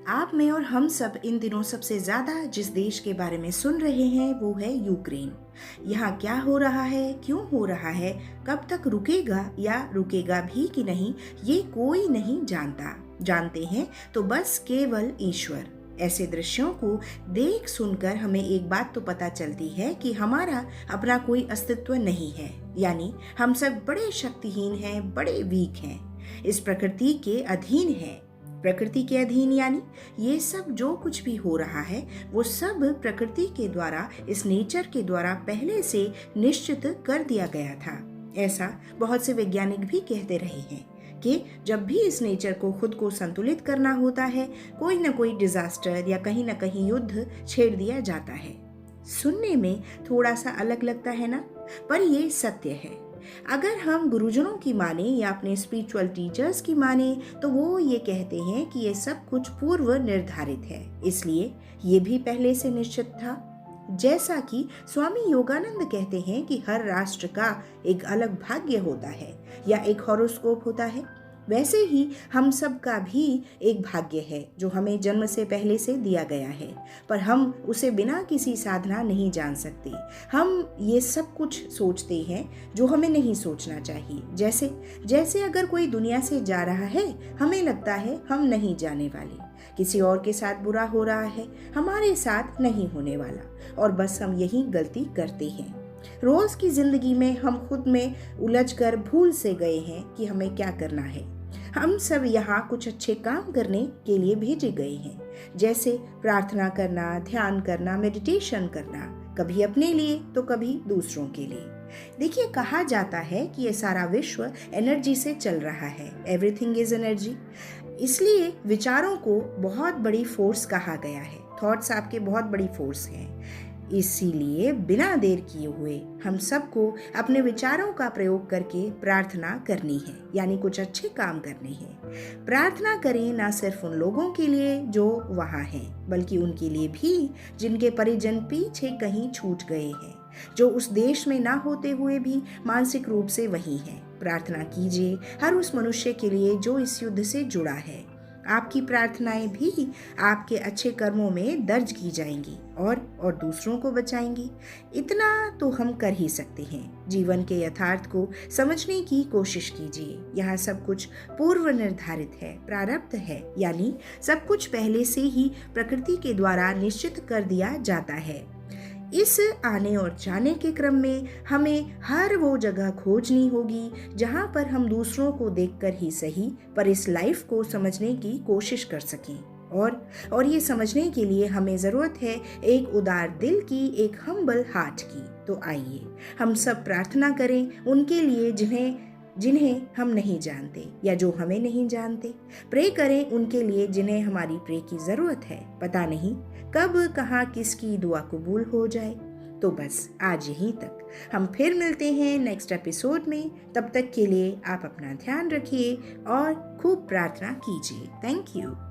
आप में और हम सब इन दिनों सबसे ज्यादा जिस देश के बारे में सुन रहे हैं वो है यूक्रेन। यहाँ क्या हो रहा है, क्यों हो रहा है, कब तक रुकेगा या रुकेगा भी कि नहीं, ये कोई नहीं जानता। जानते हैं तो बस केवल ईश्वर। ऐसे दृश्यों को देख सुनकर हमें एक बात तो पता चलती है कि हमारा अपना कोई अस्तित्व नहीं है, यानी हम सब बड़े शक्तिहीन हैं, बड़े वीक हैं, इस प्रकृति के अधीन हैं। प्रकृति के अधीन यानी ये सब जो कुछ भी हो रहा है वो सब प्रकृति के द्वारा, इस नेचर के द्वारा पहले से निश्चित कर दिया गया था। ऐसा बहुत से वैज्ञानिक भी कहते रहे हैं कि जब भी इस नेचर को खुद को संतुलित करना होता है, कोई ना कोई डिजास्टर या कहीं ना कहीं युद्ध छेड़ दिया जाता है। सुनने में थोड़ा सा अलग लगता है ना, पर ये सत्य है। अगर हम गुरुजनों की माने या अपने स्पिरिचुअल टीचर्स की माने तो वो ये कहते हैं कि ये सब कुछ पूर्व निर्धारित है, इसलिए ये भी पहले से निश्चित था। जैसा कि स्वामी योगानंद कहते हैं कि हर राष्ट्र का एक अलग भाग्य होता है या एक हॉरोस्कोप होता है, वैसे ही हम सब का भी एक भाग्य है जो हमें जन्म से पहले से दिया गया है, पर हम उसे बिना किसी साधना नहीं जान सकते। हम ये सब कुछ सोचते हैं जो हमें नहीं सोचना चाहिए। जैसे अगर कोई दुनिया से जा रहा है, हमें लगता है हम नहीं जाने वाले, किसी और के साथ बुरा हो रहा है, हमारे साथ नहीं होने वाला, और बस हम यही गलती करते हैं। रोज की जिंदगी में हम खुद में उलझकर भूल से गए हैं कि हमें क्या करना है। हम सब यहाँ कुछ अच्छे काम करने के लिए भेजे गए हैं, जैसे प्रार्थना करना, ध्यान करना, मेडिटेशन करना, कभी अपने लिए तो कभी दूसरों के लिए। देखिए, कहा जाता है कि ये सारा विश्व एनर्जी से चल रहा है, एवरीथिंग इज एनर्जी। इसलिए विचारों को बहुत बड़ी फोर्स कहा गया है, थॉट्स आपके बहुत बड़ी फोर्स हैं। इसीलिए बिना देर किए हुए हम सबको अपने विचारों का प्रयोग करके प्रार्थना करनी है, यानी कुछ अच्छे काम करने हैं। प्रार्थना करें ना सिर्फ उन लोगों के लिए जो वहाँ हैं, बल्कि उनके लिए भी जिनके परिजन पीछे कहीं छूट गए हैं, जो उस देश में ना होते हुए भी मानसिक रूप से वहीं हैं। प्रार्थना कीजिए हर उस मनुष्य के लिए जो इस युद्ध से जुड़ा है। आपकी प्रार्थनाएं भी आपके अच्छे कर्मों में दर्ज की जाएंगी और दूसरों को बचाएंगी। इतना तो हम कर ही सकते हैं। जीवन के यथार्थ को समझने की कोशिश कीजिए। यहाँ सब कुछ पूर्व निर्धारित है, प्रारब्ध है, यानी सब कुछ पहले से ही प्रकृति के द्वारा निश्चित कर दिया जाता है। इस आने और जाने के क्रम में हमें हर वो जगह खोजनी होगी जहाँ पर हम दूसरों को देखकर ही सही, पर इस लाइफ को समझने की कोशिश कर सकें। और ये समझने के लिए हमें ज़रूरत है एक उदार दिल की, एक हम्बल हार्ट की। तो आइए हम सब प्रार्थना करें उनके लिए जिन्हें हम नहीं जानते या जो हमें नहीं जानते। प्रे करें उनके लिए जिन्हें हमारी प्रे की ज़रूरत है। पता नहीं कब कहाँ किसकी दुआ कबूल हो जाए। तो बस आज यहीं तक, हम फिर मिलते हैं नेक्स्ट एपिसोड में। तब तक के लिए आप अपना ध्यान रखिए और खूब प्रार्थना कीजिए। Thank you.